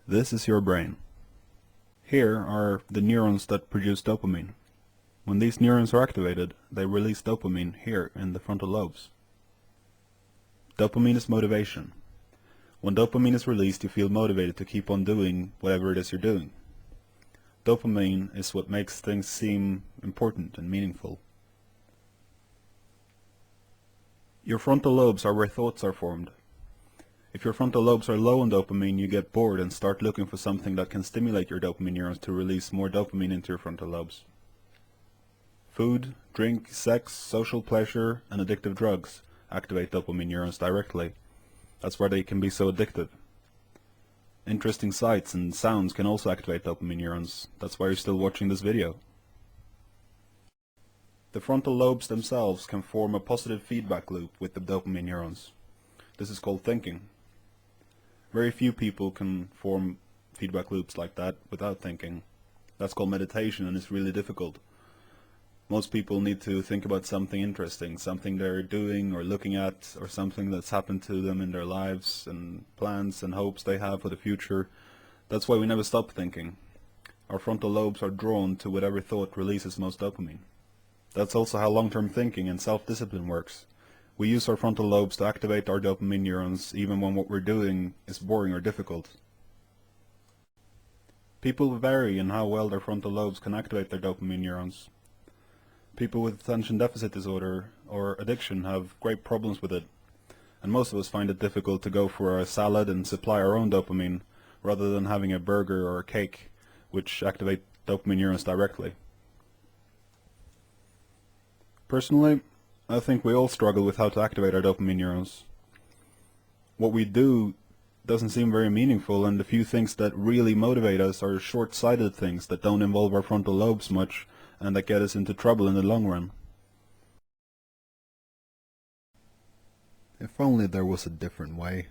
This is your brain. Here are the neurons that produce dopamine. When these neurons are activated, they release dopamine here in the frontal lobes. Dopamine is motivation. When dopamine is released, you feel motivated to keep on doing whatever it is you're doing. Dopamine is what makes things seem important and meaningful. Your frontal lobes are where thoughts are formed. If your frontal lobes are low on dopamine, you get bored and start looking for something that can stimulate your dopamine neurons to release more dopamine into your frontal lobes. Food, drink, sex, social pleasure, and addictive drugs activate dopamine neurons directly. That's why they can be so addictive. Interesting sights and sounds can also activate dopamine neurons. That's why you're still watching this video. The frontal lobes themselves can form a positive feedback loop with the dopamine neurons. This is called thinking. Very few people can form feedback loops like that without thinking. That's called meditation, and it's really difficult. Most people need to think about something interesting, something they're doing or looking at, or something that's happened to them in their lives, and plans and hopes they have for the future. That's why we never stop thinking. Our frontal lobes are drawn to whatever thought releases most dopamine. That's also how long-term thinking and self-discipline works. We use our frontal lobes to activate our dopamine neurons even when what we're doing is boring or difficult. People vary in how well their frontal lobes can activate their dopamine neurons. People with attention deficit disorder or addiction have great problems with it, and most of us find it difficult to go for a salad and supply our own dopamine rather than having a burger or a cake, which activate dopamine neurons directly. Personally, I think we all struggle with how to activate our dopamine neurons. What we do doesn't seem very meaningful, and the few things that really motivate us are short-sighted things that don't involve our frontal lobes much and that get us into trouble in the long run. If only there was a different way.